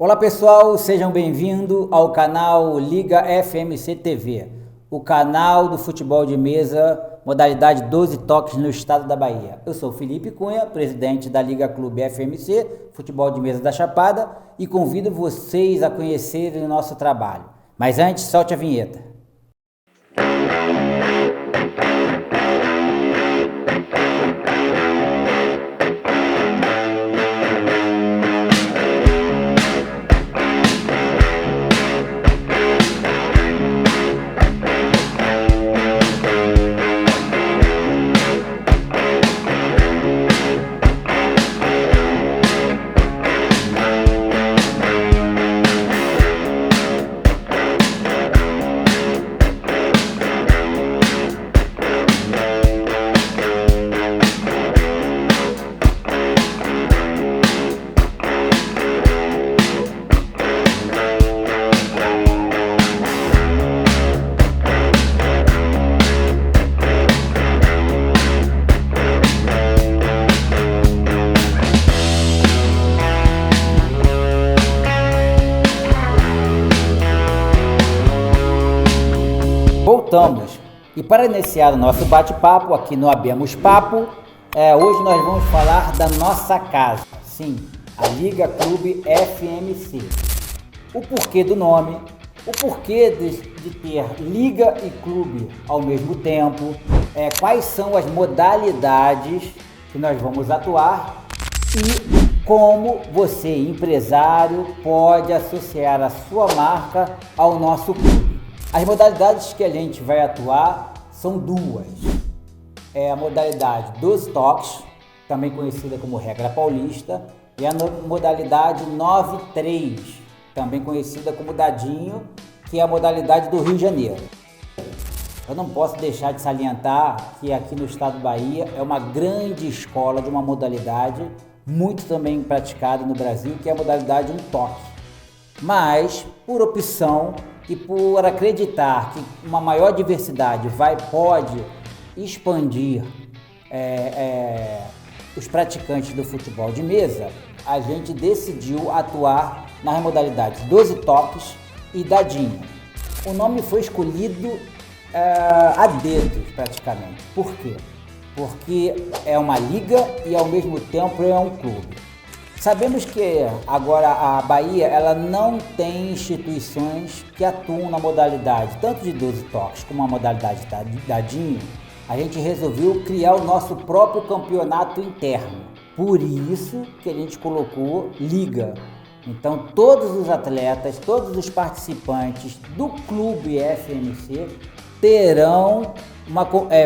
Olá pessoal, sejam bem-vindos ao canal Liga FMC TV, o canal do futebol de mesa, modalidade 12 toques no estado da Bahia. Eu sou Felipe Cunha, presidente da Liga Clube FMC, futebol de mesa da Chapada, e convido vocês a conhecerem o nosso trabalho. Mas antes, solte a vinheta. Voltamos, e para iniciar o nosso bate-papo aqui no Abemos Papo, hoje nós vamos falar da nossa casa, sim, a Liga Clube FMC. O porquê do nome, o porquê de ter Liga e Clube ao mesmo tempo, quais são as modalidades que nós vamos atuar e como você, empresário, pode associar a sua marca ao nosso clube. As modalidades que a gente vai atuar são duas. É a modalidade 12 toques, também conhecida como regra paulista, e a modalidade 9-3, também conhecida como dadinho, que é a modalidade do Rio de Janeiro. Eu não posso deixar de salientar que aqui no estado do Bahia é uma grande escola de uma modalidade muito também praticada no Brasil, que é a modalidade 1 toque. Mas, por opção e por acreditar que uma maior diversidade pode expandir os praticantes do futebol de mesa, a gente decidiu atuar nas modalidades 12 toques e dadinho. O nome foi escolhido a dedos praticamente. Por quê? Porque é uma liga e ao mesmo tempo é um clube. Sabemos que agora a Bahia ela não tem instituições que atuam na modalidade tanto de 12 toques como a modalidade dadinho. A gente resolveu criar o nosso próprio campeonato interno. Por isso que a gente colocou liga. Então todos os atletas, todos os participantes do clube FMC terão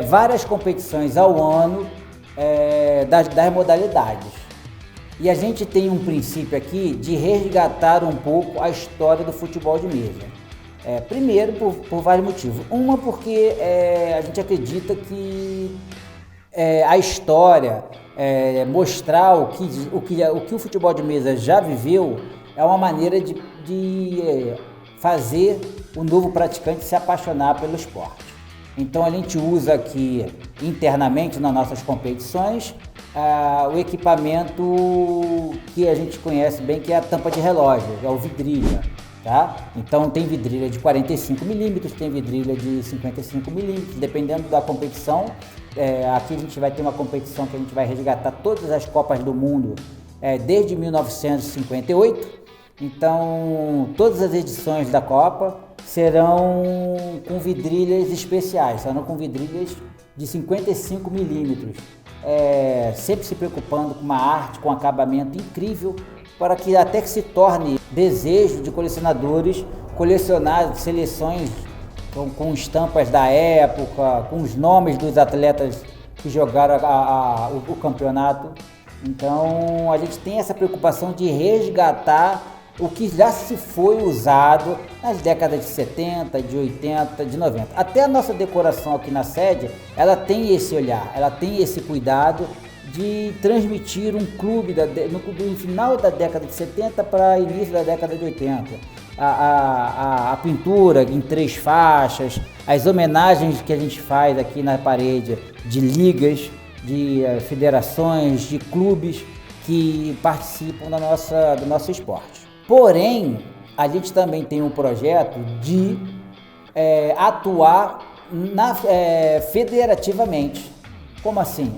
várias competições ao ano das modalidades. E a gente tem um princípio aqui de resgatar um pouco a história do futebol de mesa. Primeiro, por vários motivos. Uma, porque a gente acredita que a história, mostrar o que o futebol de mesa já viveu, é uma maneira de fazer o novo praticante se apaixonar pelo esporte. Então a gente usa aqui internamente nas nossas competições o equipamento que a gente conhece bem, que é a tampa de relógio, é o vidrilha, tá? Então tem vidrilha de 45 milímetros, tem vidrilha de 55 milímetros, dependendo da competição. Aqui a gente vai ter uma competição que a gente vai resgatar todas as Copas do Mundo desde 1958. Então todas as edições da Copa serão com vidrilhas especiais, serão com vidrilhas de 55 milímetros. Sempre se preocupando com uma arte, com um acabamento incrível, para que até que se torne desejo de colecionadores colecionar seleções com estampas da época, com os nomes dos atletas que jogaram o campeonato. Então a gente tem essa preocupação de resgatar o que já se foi usado nas décadas de 70, de 80, de 90. Até a nossa decoração aqui na sede, ela tem esse olhar, ela tem esse cuidado de transmitir um clube no final da década de 70 para início da década de 80. A pintura em 3 faixas, as homenagens que a gente faz aqui na parede de ligas, de federações, de clubes que participam do nosso esporte. Porém, a gente também tem um projeto de atuar federativamente. Como assim?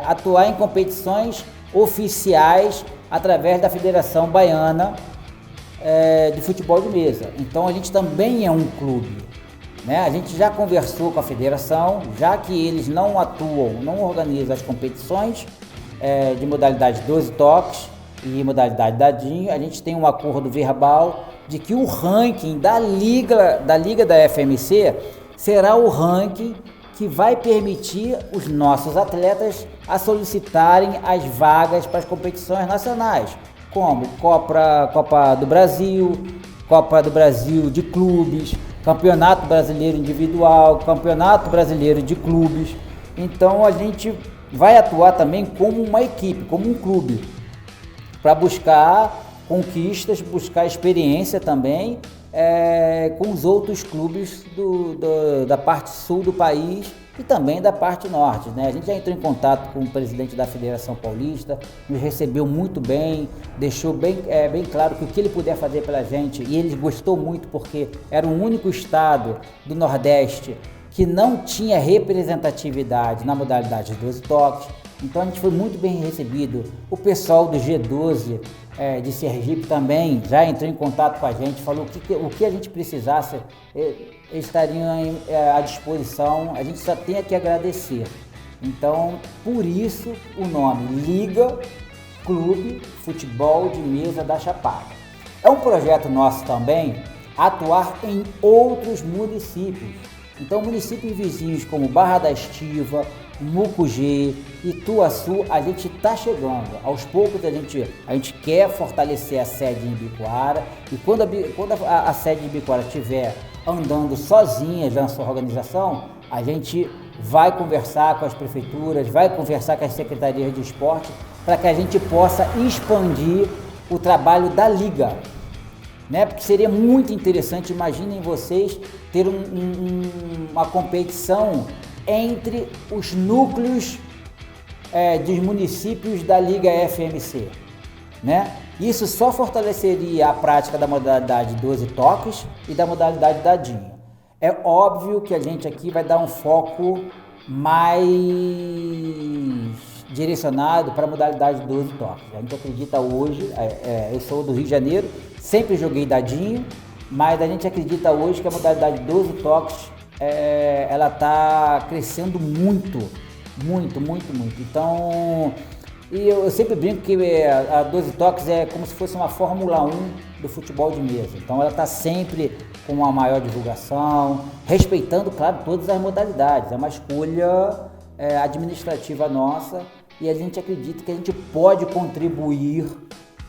Atuar em competições oficiais através da Federação Baiana de Futebol de Mesa. Então a gente também é um clube, né? A gente já conversou com a federação, já que eles não atuam, não organizam as competições de modalidade 12 toques e modalidade dadinho, a gente tem um acordo verbal de que o ranking da liga da FMC será o ranking que vai permitir os nossos atletas a solicitarem as vagas para as competições nacionais, como Copa do Brasil, Copa do Brasil de clubes, Campeonato Brasileiro Individual, Campeonato Brasileiro de Clubes. Então a gente vai atuar também como uma equipe, como um clube, para buscar conquistas, buscar experiência também com os outros clubes da parte sul do país e também da parte norte, né? A gente já entrou em contato com o presidente da Federação Paulista, nos recebeu muito bem, deixou bem claro que o que ele puder fazer pela gente, e ele gostou muito porque era o único estado do Nordeste que não tinha representatividade na modalidade de 12 toques. Então a gente foi muito bem recebido. O pessoal do G12 de Sergipe também já entrou em contato com a gente, falou o que a gente precisasse, eles estariam à disposição, a gente só tem que agradecer. Então, por isso o nome Liga Clube Futebol de Mesa da Chapada. É um projeto nosso também atuar em outros municípios. Então, municípios vizinhos como Barra da Estiva, Mucugê, Ituaçu, a gente está chegando. Aos poucos a gente quer fortalecer a sede em Ibicoara, e quando a sede de Ibicoara estiver andando sozinha na sua organização, a gente vai conversar com as prefeituras, vai conversar com as secretarias de esporte, para que a gente possa expandir o trabalho da Liga. Né? Porque seria muito interessante, imaginem vocês, ter uma competição entre os núcleos dos municípios da Liga FMC, né? Isso só fortaleceria a prática da modalidade 12 toques e da modalidade dadinho. É óbvio que a gente aqui vai dar um foco mais direcionado para a modalidade 12 toques. A gente acredita hoje, eu sou do Rio de Janeiro, sempre joguei dadinho, mas a gente acredita hoje que a modalidade 12 toques ela está crescendo muito. Então, e eu sempre brinco que a 12 toques é como se fosse uma Fórmula 1 do futebol de mesa. Então ela está sempre com uma maior divulgação, respeitando, claro, todas as modalidades. É uma escolha administrativa nossa, e a gente acredita que a gente pode contribuir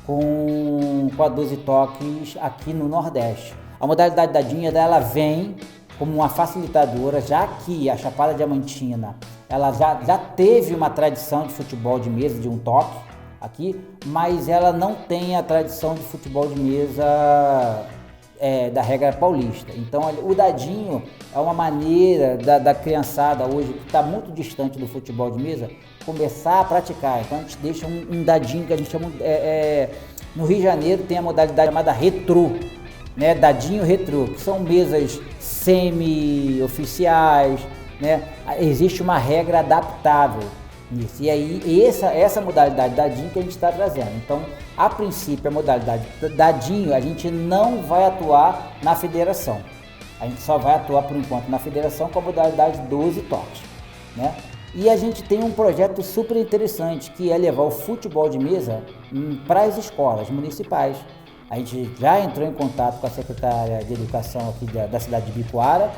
com a 12 toques aqui no Nordeste. A modalidade dadinha dela vem como uma facilitadora, já que a Chapada Diamantina ela já teve uma tradição de futebol de mesa de um toque aqui, mas ela não tem a tradição de futebol de mesa da regra paulista. Então o dadinho é uma maneira da criançada hoje, que está muito distante do futebol de mesa, começar a praticar. Então a gente deixa um dadinho que a gente chama, no Rio de Janeiro tem a modalidade chamada retrô, né? Dadinho retrô, que são mesas semi-oficiais, né? Existe uma regra adaptável nisso. E aí essa modalidade dadinho que a gente está trazendo. Então, a princípio, a modalidade dadinho, a gente não vai atuar na federação. A gente só vai atuar, por enquanto, na federação com a modalidade 12 toques, né? E a gente tem um projeto super interessante, que é levar o futebol de mesa para as escolas municipais. A gente já entrou em contato com a secretária de Educação aqui da cidade de Ibicoara,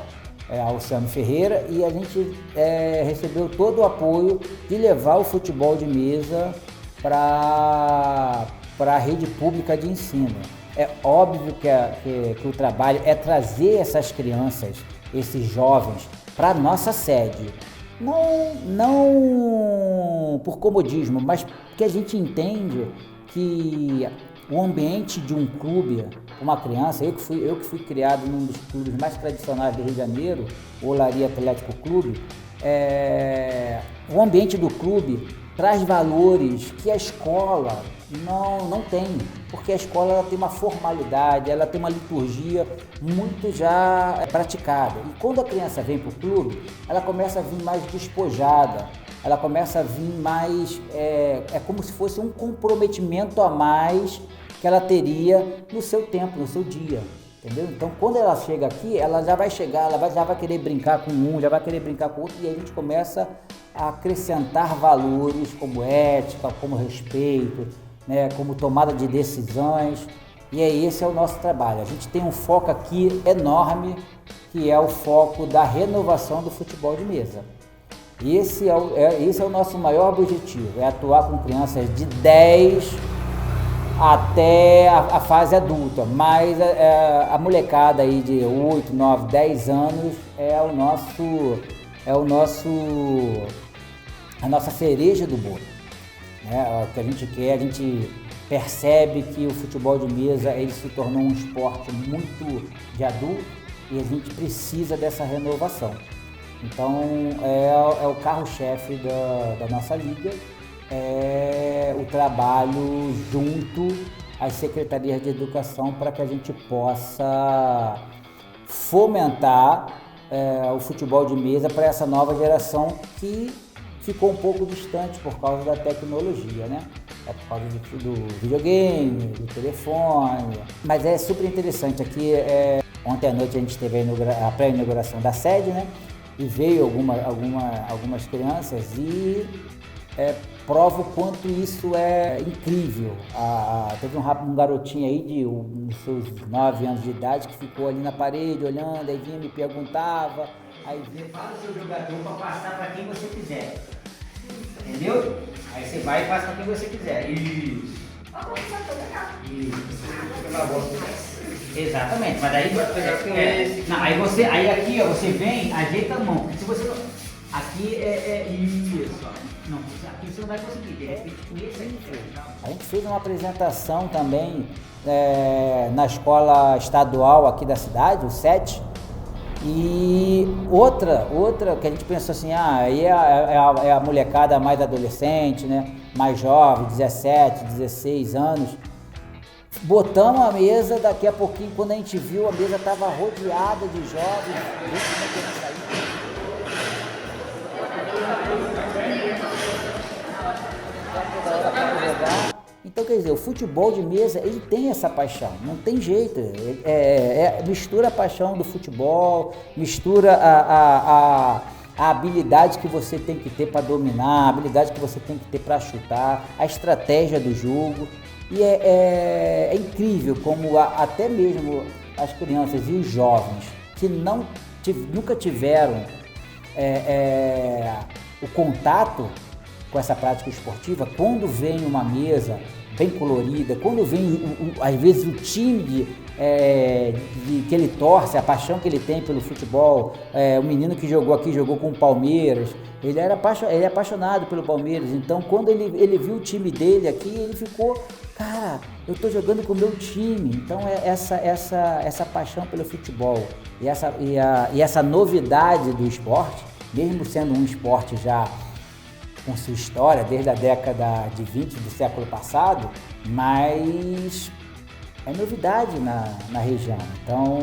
a Luciano Ferreira, e a gente recebeu todo o apoio de levar o futebol de mesa para a rede pública de ensino. É óbvio que o trabalho é trazer essas crianças, esses jovens, para a nossa sede. Não por comodismo, mas porque a gente entende que o ambiente de um clube, uma criança, eu que fui criado num dos clubes mais tradicionais do Rio de Janeiro, o Olaria Atlético Clube, o ambiente do clube traz valores que a escola Não tem, porque a escola ela tem uma formalidade, ela tem uma liturgia muito já praticada. E quando a criança vem para o clube, ela começa a vir mais despojada, ela começa a vir mais, é como se fosse um comprometimento a mais que ela teria no seu tempo, no seu dia. Entendeu? Então, quando ela chega aqui, ela já vai chegar, já vai querer brincar com um, já vai querer brincar com outro, e aí a gente começa a acrescentar valores como ética, como respeito, né, como tomada de decisões, e esse é o nosso trabalho. A gente tem um foco aqui enorme, que é o foco da renovação do futebol de mesa. Esse é o nosso maior objetivo, é atuar com crianças de 10 até a fase adulta, mas a molecada aí de 8, 9, 10 anos a nossa cereja do bolo. O que a gente quer, a gente percebe que o futebol de mesa ele se tornou um esporte muito de adulto e a gente precisa dessa renovação. Então é o carro-chefe da nossa liga, é o trabalho junto às secretarias de educação para que a gente possa fomentar o futebol de mesa para essa nova geração que ficou um pouco distante por causa da tecnologia, né? Por causa do videogame, do telefone. Mas é super interessante aqui. Ontem à noite a gente teve a pré-inauguração da sede, né? E veio algumas crianças e prova o quanto isso é incrível. Teve um garotinho aí de seus 9 anos de idade que ficou ali na parede olhando, aí vinha me perguntava, aí vinha, fala o seu jogador para passar para quem você quiser. Entendeu? Aí você vai e passa para quem você quiser. Isso. Exatamente, mas daí aí aqui ó, você vem, ajeita a mão. Se você não, aqui é isso. Não, aqui você não vai conseguir. A gente fez uma apresentação também na escola estadual aqui da cidade, o SET. E outra que a gente pensou assim, aí é a molecada mais adolescente, né? Mais jovem, 17, 16 anos. Botamos a mesa, daqui a pouquinho, quando a gente viu, a mesa estava rodeada de jovens. Então, quer dizer, o futebol de mesa, ele tem essa paixão, não tem jeito, mistura a paixão do futebol, mistura a habilidade que você tem que ter para dominar, a habilidade que você tem que ter para chutar, a estratégia do jogo, e é incrível como até mesmo as crianças e os jovens que nunca tiveram o contato com essa prática esportiva, quando vem uma mesa bem colorida, quando vem às vezes o time que ele torce, a paixão que ele tem pelo futebol, o menino que jogou aqui, jogou com o Palmeiras, ele é apaixonado pelo Palmeiras, então quando ele viu o time dele aqui, ele ficou, cara, eu estou jogando com o meu time, então essa paixão pelo futebol e essa novidade do esporte, mesmo sendo um esporte já com sua história, desde a década de 20 do século passado, mas é novidade na região. Então,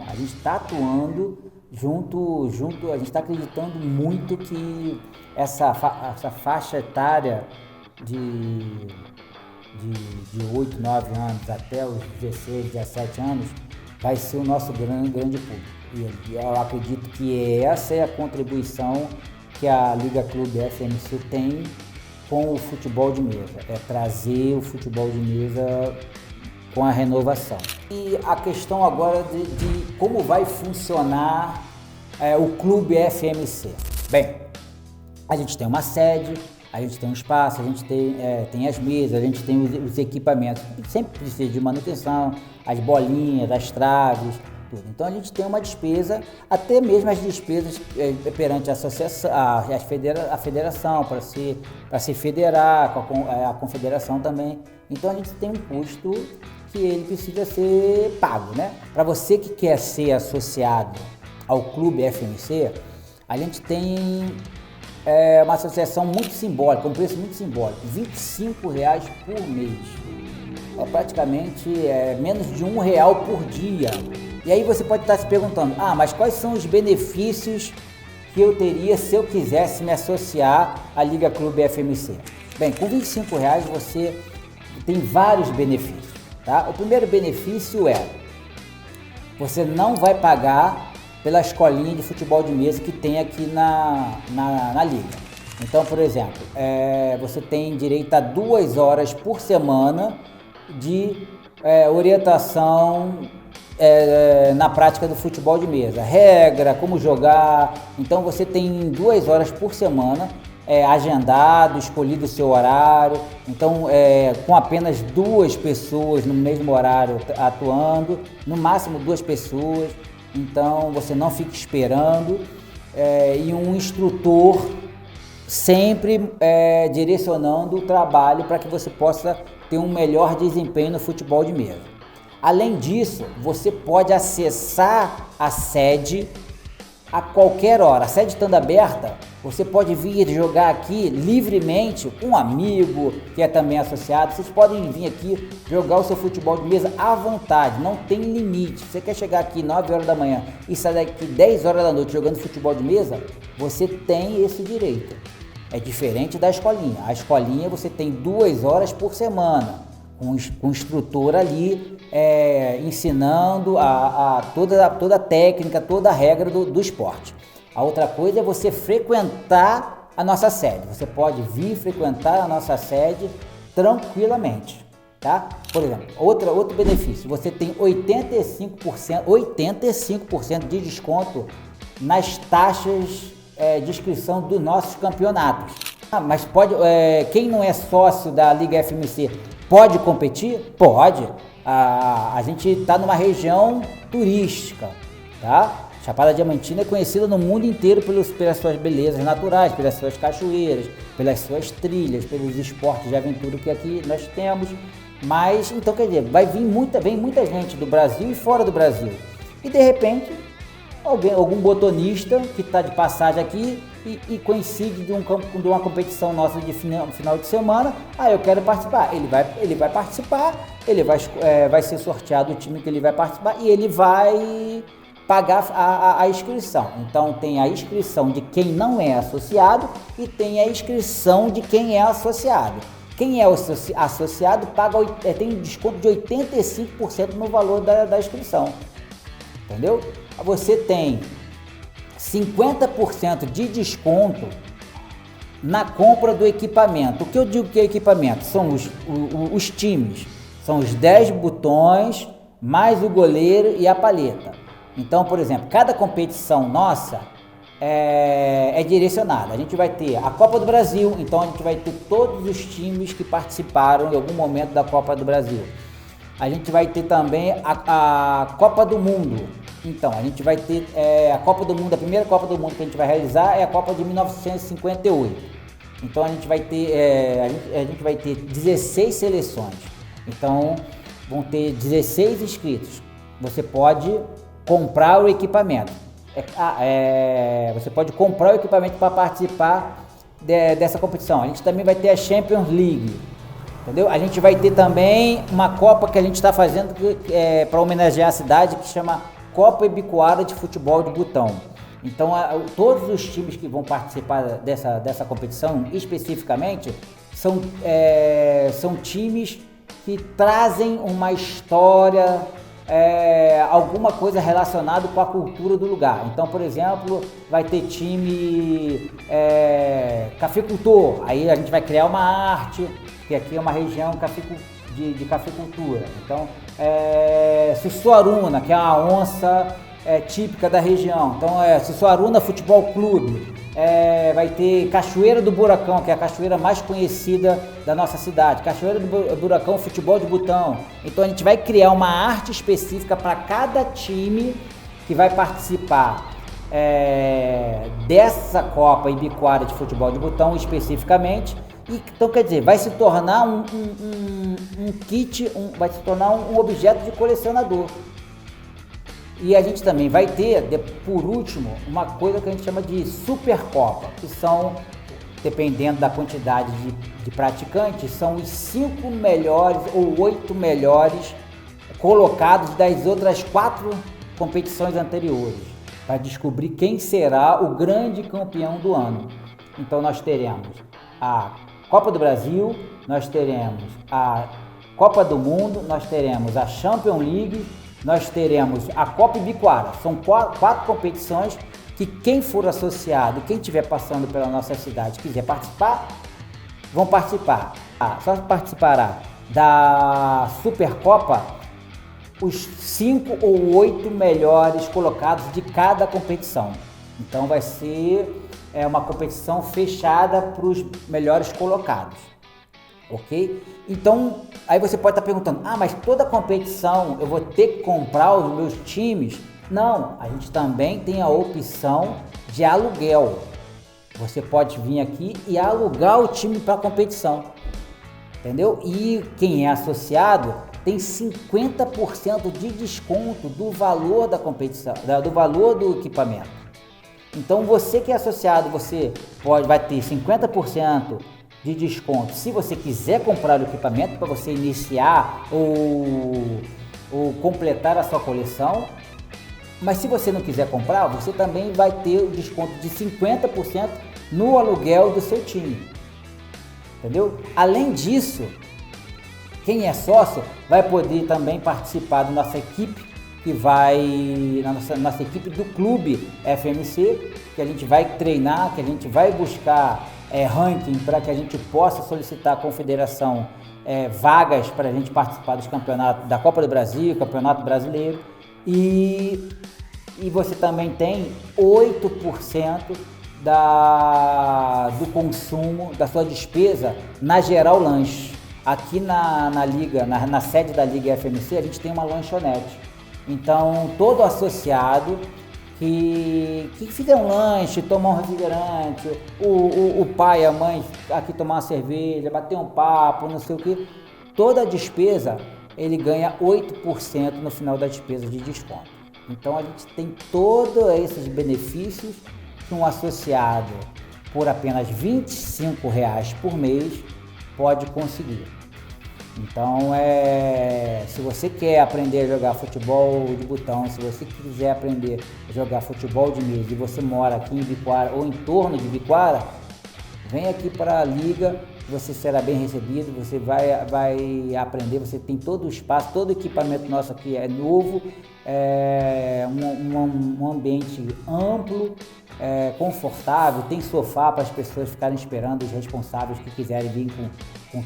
a gente está atuando junto, a gente está acreditando muito que essa faixa etária de 8, 9 anos até os 16, 17 anos vai ser o nosso grande público. E eu acredito que essa é a contribuição que a Liga Clube FMC tem com o futebol de mesa, é trazer o futebol de mesa com a renovação. E a questão agora de como vai funcionar o Clube FMC. Bem, a gente tem uma sede, a gente tem um espaço, a gente tem as mesas, a gente tem os equipamentos, sempre precisa de manutenção, as bolinhas, as traves, tudo. Então a gente tem uma despesa, até mesmo as despesas perante a associação, a federação, para se federar com a confederação também. Então a gente tem um custo que ele precisa ser pago, né? Para você que quer ser associado ao Clube FMC, a gente tem é uma associação muito simbólica, um preço muito simbólico, R$ 25 por mês. É praticamente menos de R$ 1 por dia. E aí você pode estar se perguntando, mas quais são os benefícios que eu teria se eu quisesse me associar à Liga Clube FMC? Bem, com R$ 25 você tem vários benefícios, tá? O primeiro benefício você não vai pagar pela escolinha de futebol de mesa que tem aqui na Liga. Então, por exemplo, você tem direito a 2 horas por semana de orientação na prática do futebol de mesa, regra, como jogar. Então você tem 2 horas por semana agendado, escolhido o seu horário. Então com apenas 2 pessoas no mesmo horário atuando, no máximo 2 pessoas. Então você não fica esperando e um instrutor sempre direcionando o trabalho para que você possa ter um melhor desempenho no futebol de mesa. Além disso, você pode acessar a sede a qualquer hora. A sede estando aberta, você pode vir jogar aqui livremente com um amigo que é também associado. Vocês podem vir aqui jogar o seu futebol de mesa à vontade, não tem limite. Se você quer chegar aqui 9 horas da manhã e sair daqui 10 horas da noite jogando futebol de mesa, você tem esse direito. É diferente da escolinha. A escolinha você tem 2 horas por semana, com o instrutor ali ensinando toda a técnica, toda a regra do esporte. A outra coisa é você frequentar a nossa sede. Você pode vir frequentar a nossa sede tranquilamente, tá? Por exemplo, outro benefício, você tem 85% de desconto nas taxas de inscrição dos nossos campeonatos. Mas quem não é sócio da Liga FMC pode competir? Pode. A gente está numa região turística, tá? Chapada Diamantina é conhecida no mundo inteiro pelas suas belezas naturais, pelas suas cachoeiras, pelas suas trilhas, pelos esportes de aventura que aqui nós temos. Mas, então, quer dizer, vem muita gente do Brasil e fora do Brasil. E, de repente, algum botonista que está de passagem aqui e coincide de uma competição nossa de final de semana, eu quero participar. Ele vai participar, vai ser sorteado o time que ele vai participar e ele vai pagar a inscrição. Então tem a inscrição de quem não é associado e tem a inscrição de quem é associado. Quem é associado tem desconto de 85% no valor da inscrição. Entendeu? Você tem 50% de desconto na compra do equipamento. O que eu digo que é equipamento? São os times. São os 10 botões, mais o goleiro e a palheta. Então, por exemplo, cada competição nossa é direcionada. A gente vai ter a Copa do Brasil, então a gente vai ter todos os times que participaram em algum momento da Copa do Brasil. A gente vai ter também a Copa do Mundo. Então, a gente vai ter a Copa do Mundo, a primeira Copa do Mundo que a gente vai realizar é a Copa de 1958. Então, a gente vai ter 16 seleções. Então, vão ter 16 inscritos. Você pode comprar o equipamento. Você pode comprar o equipamento para participar dessa competição. A gente também vai ter a Champions League. Entendeu? A gente vai ter também uma Copa que a gente está fazendo para homenagear a cidade, que chama Copa Ibicoara de Futebol de Butão. Então, todos os times que vão participar dessa competição, especificamente, são times que trazem uma história, alguma coisa relacionada com a cultura do lugar. Então, por exemplo, vai ter time cafeicultor, aí a gente vai criar uma arte, que aqui é uma região de cafeicultura. Então, Sussuaruna, que é uma onça típica da região. Então, Sussuaruna Futebol Clube. Vai ter Cachoeira do Buracão, que é a cachoeira mais conhecida da nossa cidade. Cachoeira do Buracão Futebol de Butão. Então, a gente vai criar uma arte específica para cada time que vai participar dessa Copa Ibicoara de Futebol de Butão especificamente. Então, quer dizer, vai se tornar um kit, vai se tornar um objeto de colecionador. E a gente também vai ter, por último, uma coisa que a gente chama de Supercopa, que são, dependendo da quantidade de praticantes, são os 5 melhores ou 8 melhores colocados das outras 4 competições anteriores, para descobrir quem será o grande campeão do ano. Então nós teremos a Copa do Brasil, nós teremos a Copa do Mundo, nós teremos a Champions League, nós teremos a Copa Ibicoara. São 4 competições que quem for associado, quem estiver passando pela nossa cidade, quiser participar, vão participar. Só participará da Supercopa os 5 ou 8 melhores colocados de cada competição. Então vai ser uma competição fechada para os melhores colocados, ok? Então aí você pode estar perguntando, mas toda competição eu vou ter que comprar os meus times? Não, a gente também tem a opção de aluguel. Você pode vir aqui e alugar o time para a competição, entendeu? E quem é associado tem 50% de desconto do valor da competição, do valor do equipamento. Então você que é associado, você vai ter 50% de desconto se você quiser comprar o equipamento para você iniciar ou completar a sua coleção. Mas se você não quiser comprar, você também vai ter o desconto de 50% no aluguel do seu time, entendeu? Além disso, quem é sócio vai poder também participar da nossa equipe, que vai, nossa equipe do Clube FMC, que a gente vai treinar, que a gente vai buscar ranking para que a gente possa solicitar à confederação vagas para a gente participar dos campeonatos da Copa do Brasil, Campeonato Brasileiro. E você também tem 8% do consumo, da sua despesa na Geral Lanche. Aqui na Liga, na sede da Liga FMC, a gente tem uma lanchonete. Então, todo associado que fizer um lanche, tomar um refrigerante, o pai, a mãe aqui tomar uma cerveja, bater um papo, não sei o que, toda a despesa ele ganha 8% no final da despesa de desconto. Então a gente tem todos esses benefícios que um associado por apenas R$25 por mês pode conseguir. Então se você quer aprender a jogar futebol de botão, se você quiser aprender a jogar futebol de mesa e você mora aqui em Ibicoara ou em torno de Ibicoara, vem aqui para a Liga, você será bem recebido, você vai aprender, você tem todo o espaço, todo o equipamento nosso aqui é novo, um ambiente amplo, confortável, tem sofá para as pessoas ficarem esperando, os responsáveis que quiserem vir com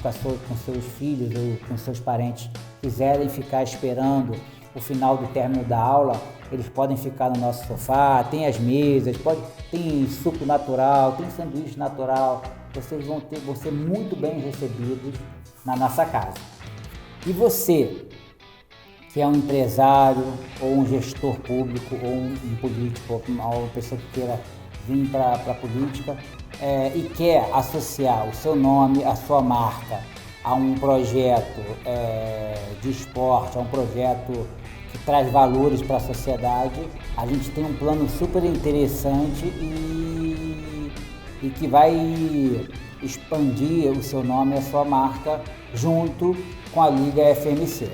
seus filhos ou com seus parentes, quiserem ficar esperando o final do término da aula, eles podem ficar no nosso sofá, tem as mesas, tem suco natural, tem sanduíche natural, vocês vão ser muito bem recebidos na nossa casa. E você, que é um empresário, ou um gestor público, ou um político, ou uma pessoa que queira vir para a política e quer associar o seu nome, a sua marca, a um projeto de esporte, a um projeto que traz valores para a sociedade, a gente tem um plano super interessante e que vai expandir o seu nome e a sua marca junto com a Liga FMC.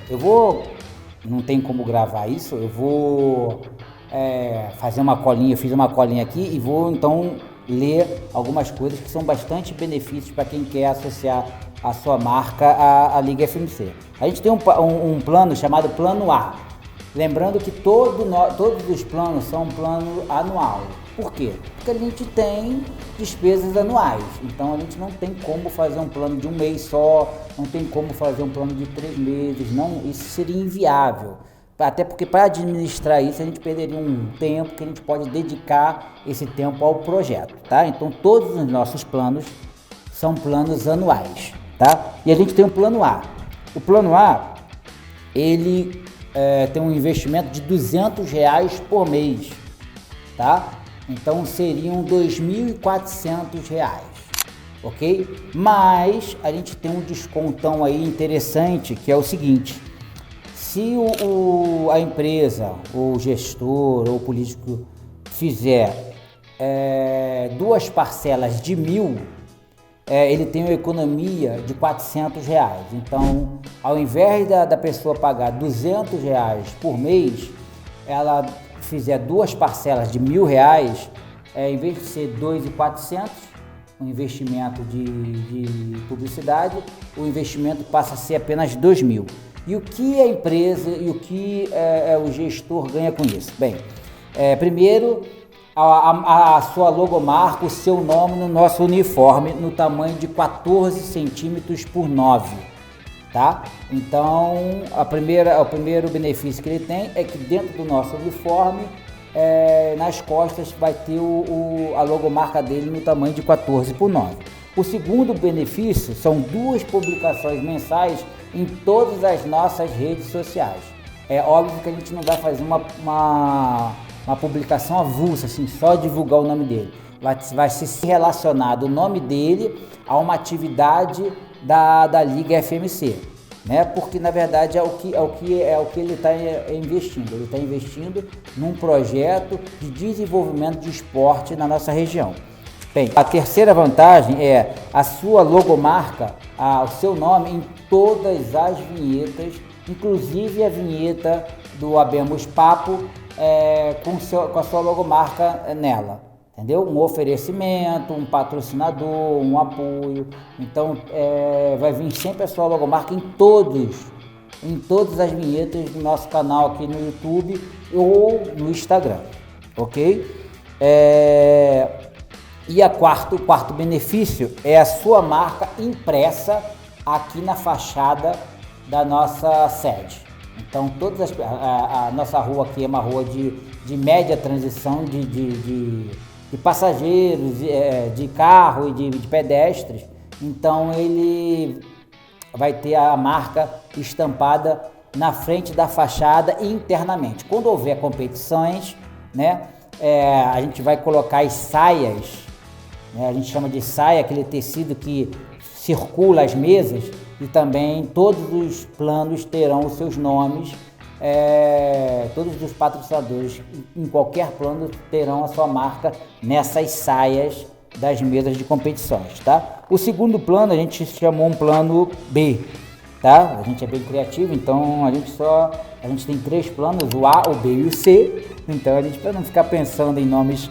Não tem como gravar isso, eu vou fazer uma colinha, eu fiz uma colinha aqui e vou então ler algumas coisas que são bastante benefícios para quem quer associar a sua marca à Liga FMC. A gente tem um plano chamado Plano A. Lembrando que todos os planos são um plano anual. Por quê? Porque a gente tem despesas anuais. Então a gente não tem como fazer um plano de um mês só, não tem como fazer um plano de 3 meses. Não, isso seria inviável. Até porque para administrar isso a gente perderia um tempo que a gente pode dedicar esse tempo ao projeto, tá? Então todos os nossos planos são planos anuais, tá? E a gente tem um plano A. O plano A, ele tem um investimento de R$200 por mês, tá? Então seriam R$2.400, ok? Mas a gente tem um descontão aí interessante, que é o seguinte: se a empresa, ou o gestor, ou o político fizer duas parcelas de 1.000, ele tem uma economia de R$ 400. Então, ao invés da pessoa pagar R$ 200 por mês, ela fizer duas parcelas de R$ 1.000, em vez de ser 2.400, um investimento de publicidade, o investimento passa a ser apenas 2.000. E o que a empresa e o que o gestor ganha com isso? Bem, primeiro, a sua logomarca, o seu nome no nosso uniforme, no tamanho de 14 centímetros por 9, tá? Então, o primeiro benefício que ele tem é que dentro do nosso uniforme, nas costas vai ter a logomarca dele no tamanho de 14 por 9. O segundo benefício são 2 publicações mensais em todas as nossas redes sociais. É óbvio que a gente não vai fazer uma publicação avulsa, assim, só divulgar o nome dele. Vai ser relacionado o nome dele a uma atividade da Liga FMC, né? Porque na verdade é o que ele está investindo. Ele está investindo num projeto de desenvolvimento de esporte na nossa região. Bem, a terceira vantagem é a sua logomarca, o seu nome em todas as vinhetas, inclusive a vinheta do Abemos Papo, com a sua logomarca nela, entendeu? Um oferecimento, um patrocinador, um apoio. Então, vai vir sempre a sua logomarca em todas as vinhetas do nosso canal aqui no YouTube ou no Instagram, ok? E o quarto benefício é a sua marca impressa aqui na fachada da nossa sede. Então, a nossa rua aqui é uma rua de média transição de passageiros, de carro e de pedestres. Então, ele vai ter a marca estampada na frente da fachada e internamente. Quando houver competições, né, a gente vai colocar as saias, né, a gente chama de saia, aquele tecido que circula as mesas, e também todos os planos terão os seus nomes, todos os patrocinadores em qualquer plano terão a sua marca nessas saias das mesas de competições, tá? O segundo plano a gente chamou um plano B, tá? A gente é bem criativo, então a gente tem 3 planos, o A, o B e o C. Então a gente, para não ficar pensando em nomes,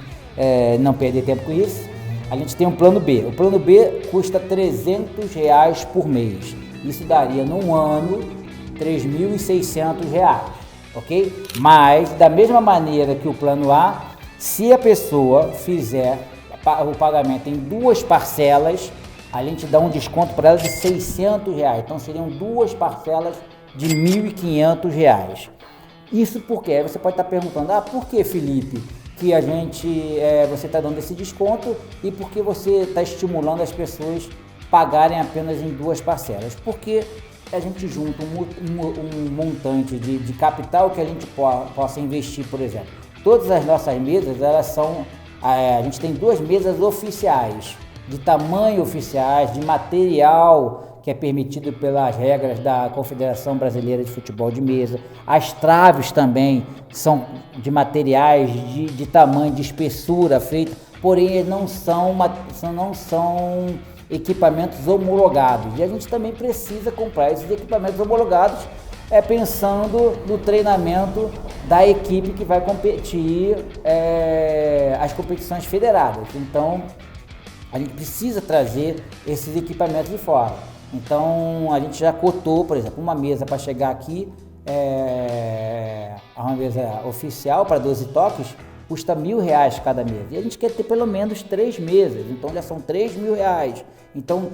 não perder tempo com isso, a gente tem um plano B. O plano B custa R$300 por mês. Isso daria num ano R$3.600, ok? Mas da mesma maneira que o plano A, se a pessoa fizer o pagamento em 2 parcelas, a gente dá um desconto para ela de R$600. Então seriam 2 parcelas de R$1.500. Isso porque você pode estar perguntando, por que, Felipe, que você está dando esse desconto e por que você está estimulando as pessoas pagarem apenas em 2 parcelas? Porque a gente junta um montante de capital que a gente possa investir, por exemplo. Todas as nossas mesas, a gente tem 2 mesas oficiais, de tamanho oficiais, de material que é permitido pelas regras da Confederação Brasileira de Futebol de Mesa. As traves também são de materiais de tamanho, de espessura feita, porém não são equipamentos homologados. E a gente também precisa comprar esses equipamentos homologados, pensando no treinamento da equipe que vai competir as competições federadas. Então, a gente precisa trazer esses equipamentos de fora. Então, a gente já cotou, por exemplo, uma mesa para chegar aqui, uma mesa oficial para 12 toques, custa R$1.000 cada mesa. E a gente quer ter pelo menos 3 mesas, então já são R$3.000. Então,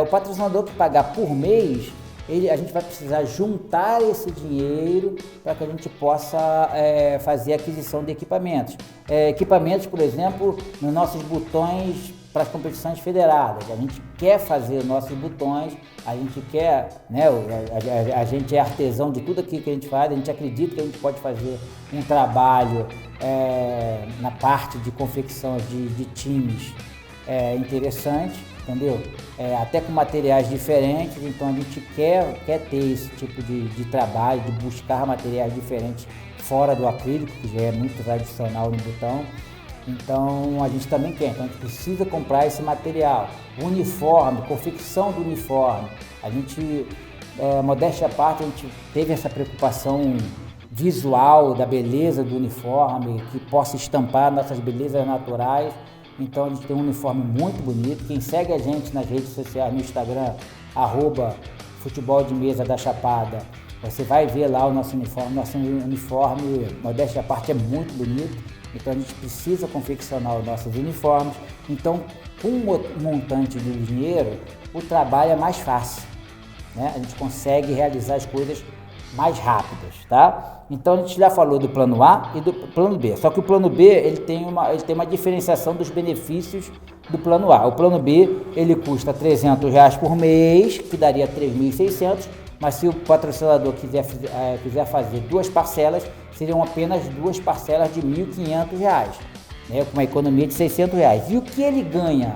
o patrocinador que pagar por mês, a gente vai precisar juntar esse dinheiro para que a gente possa fazer a aquisição de equipamentos. Equipamentos, por exemplo, nos nossos botões para as competições federadas. A gente quer fazer nossos botões, a gente quer, né, a gente é artesão de tudo aquilo que a gente faz, a gente acredita que a gente pode fazer um trabalho na parte de confecção de times interessante. entendeu? Até com materiais diferentes, então a gente quer ter esse tipo de trabalho, de buscar materiais diferentes fora do acrílico, que já é muito tradicional no botão. Então a gente também quer, então a gente precisa comprar esse material. Uniforme, confecção do uniforme. A gente, modéstia à parte, a gente teve essa preocupação visual da beleza do uniforme, que possa estampar nossas belezas naturais. Então a gente tem um uniforme muito bonito. Quem segue a gente nas redes sociais, no Instagram, @Futebol de Mesa da Chapada, você vai ver lá o nosso uniforme. Nosso uniforme, modéstia à parte, é muito bonito. Então a gente precisa confeccionar os nossos uniformes. Então, com um montante de dinheiro, o trabalho é mais fácil, né? A gente consegue realizar as coisas mais rápidas, tá? Então a gente já falou do plano A e do plano B. Só que o plano B ele tem uma diferenciação dos benefícios do plano A. O plano B ele custa R$300 por mês, que daria 3.600. Mas se o patrocinador quiser fazer 2 parcelas, seriam apenas 2 parcelas de R$1.500, né, com uma economia de R$600. E o que ele ganha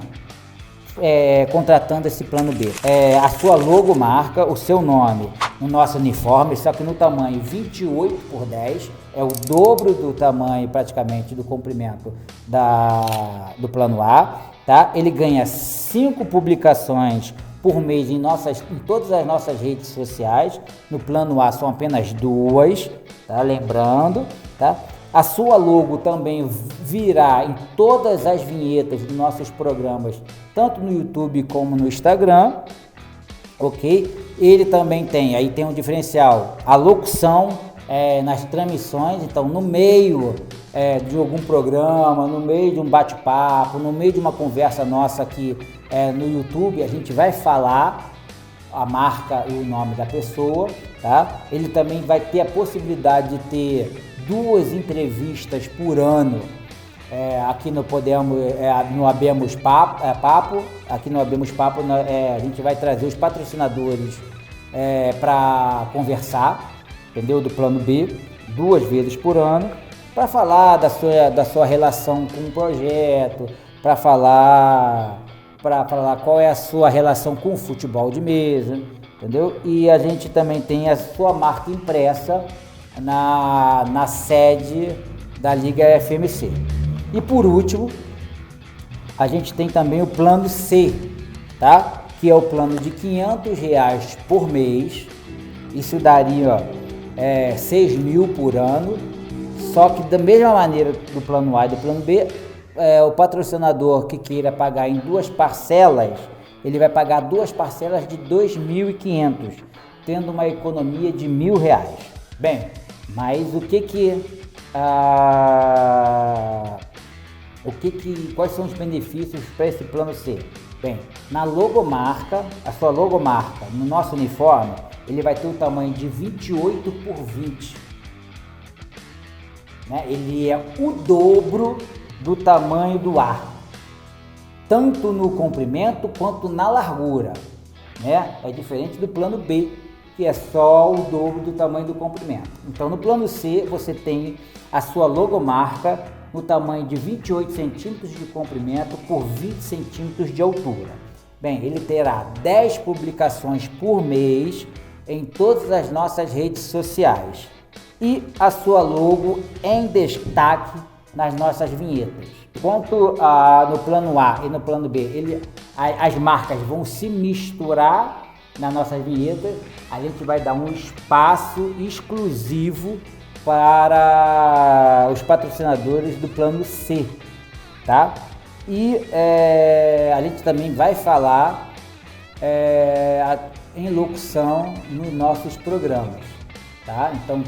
contratando esse plano B? A sua logomarca, o seu nome no nosso uniforme, só que no tamanho 28x10, é o dobro do tamanho praticamente do comprimento do plano A, tá? Ele ganha 5 publicações por mês em todas as nossas redes sociais. No plano A são apenas 2, tá? Lembrando, tá? A sua logo também virá em todas as vinhetas dos nossos programas, tanto no YouTube como no Instagram, ok? Ele também tem um diferencial, a locução nas transmissões. Então no meio de algum programa, no meio de um bate-papo, no meio de uma conversa nossa aqui no YouTube, a gente vai falar a marca e o nome da pessoa, tá? Ele também vai ter a possibilidade de ter 2 entrevistas por ano aqui no Abemos Papo. Aqui no Abemos Papo a gente vai trazer os patrocinadores para conversar, entendeu? Do plano B, 2 vezes por ano, para falar da sua relação com o projeto, para falar qual é a sua relação com o futebol de mesa, entendeu? E a gente também tem a sua marca impressa na sede da Liga FMC. E por último, a gente tem também o plano C, tá? Que é o plano de R$500 por mês. Isso daria 6.000 por ano. Só que da mesma maneira do plano A e do plano B, o patrocinador que queira pagar em 2 parcelas, ele vai pagar 2 parcelas de 2.500, tendo uma economia de R$1.000. Bem, mas quais são os benefícios para esse plano C? Bem, na logomarca, a sua logomarca no nosso uniforme, ele vai ter o tamanho de 28x20, né? Ele é o dobro do tamanho do A, tanto no comprimento quanto na largura, né? É diferente do plano B, que é só o dobro do tamanho do comprimento. Então no plano C você tem a sua logomarca no tamanho de 28 centímetros de comprimento por 20 centímetros de altura. Bem, ele terá 10 publicações por mês em todas as nossas redes sociais e a sua logo em destaque nas nossas vinhetas. Quanto no plano A e no plano B, as marcas vão se misturar nas nossas vinhetas. A gente vai dar um espaço exclusivo para os patrocinadores do plano C, tá? E a gente também vai falar em locução nos nossos programas, tá? Então,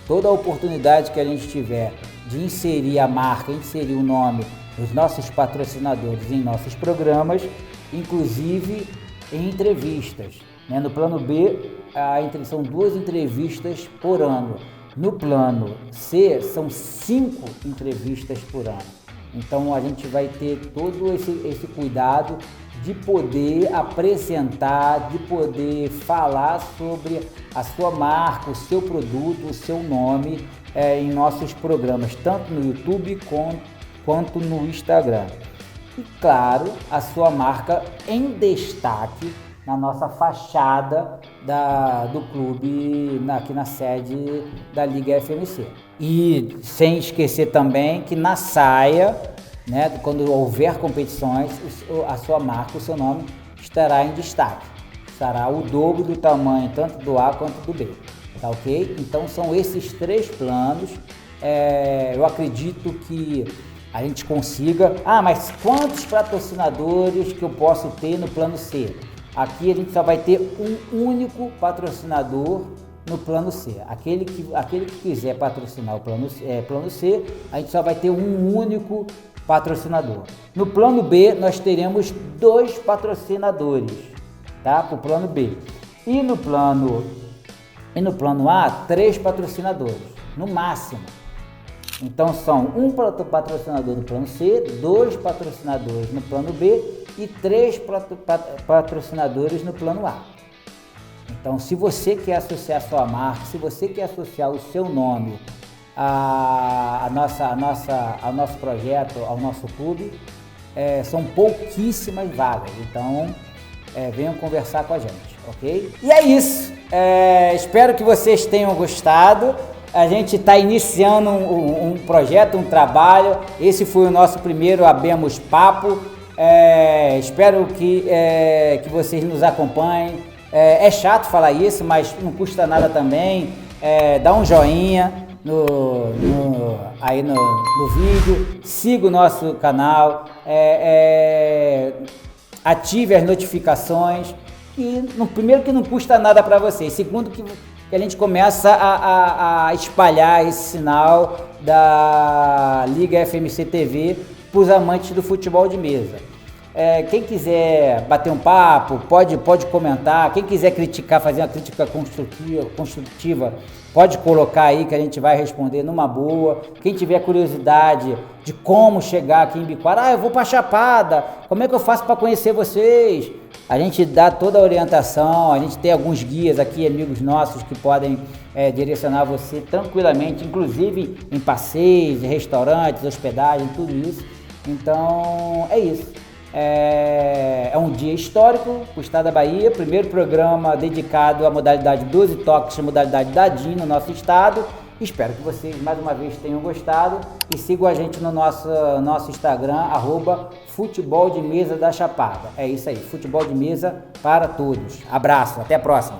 toda a oportunidade que a gente tiver de inserir a marca, inserir o nome dos nossos patrocinadores em nossos programas, inclusive em entrevistas, né? No plano B, são 2 entrevistas por ano. No plano C, são 5 entrevistas por ano. Então, a gente vai ter todo esse cuidado de poder apresentar, de poder falar sobre a sua marca, o seu produto, o seu nome em nossos programas, tanto no YouTube quanto no Instagram. e, claro, a sua marca em destaque na nossa fachada do clube, aqui na sede da Liga FMC. E sem esquecer também que na saia, né, quando houver competições, a sua marca, o seu nome estará em destaque. Será o dobro do tamanho, tanto do A quanto do B. Tá ok? Então são esses 3 planos. Eu acredito que a gente consiga... mas quantos patrocinadores que eu posso ter no plano C? Aqui a gente só vai ter um único patrocinador no plano C. Aquele que quiser patrocinar o plano C, a gente só vai ter um único patrocinador. No plano B, nós teremos 2 patrocinadores, tá? Para o plano B. E no plano A, 3 patrocinadores, no máximo. Então são um patrocinador no plano C, 2 patrocinadores no plano B e 3 patrocinadores no plano A. Então, se você quer associar a sua marca, se você quer associar o seu nome ao nosso projeto, ao nosso clube, são pouquíssimas vagas. Então, venham conversar com a gente, ok? E é isso. Espero que vocês tenham gostado. A gente está iniciando um projeto, um trabalho. Esse foi o nosso primeiro Abemos Papo. Espero que vocês nos acompanhem. É chato falar isso, mas não custa nada também. Dá um joinha aí no vídeo, siga o nosso canal, ative as notificações. E primeiro que não custa nada para vocês, segundo que a gente começa a espalhar esse sinal da Liga FMC TV para os amantes do futebol de mesa. Quem quiser bater um papo, pode comentar. Quem quiser criticar, fazer uma crítica construtiva, pode colocar aí que a gente vai responder numa boa. Quem tiver curiosidade de como chegar aqui em Biquara, eu vou para Chapada, como é que eu faço para conhecer vocês? A gente dá toda a orientação, a gente tem alguns guias aqui, amigos nossos, que podem direcionar você tranquilamente, inclusive em passeios, restaurantes, hospedagem, tudo isso. Então, é isso. É um dia histórico para o estado da Bahia, primeiro programa dedicado à modalidade 12 toques, a modalidade dadinho no nosso estado. Espero que vocês mais uma vez tenham gostado e sigam a gente no nosso Instagram, @Futebol de Mesa da Chapada. É isso aí, futebol de mesa para todos. Abraço, até a próxima.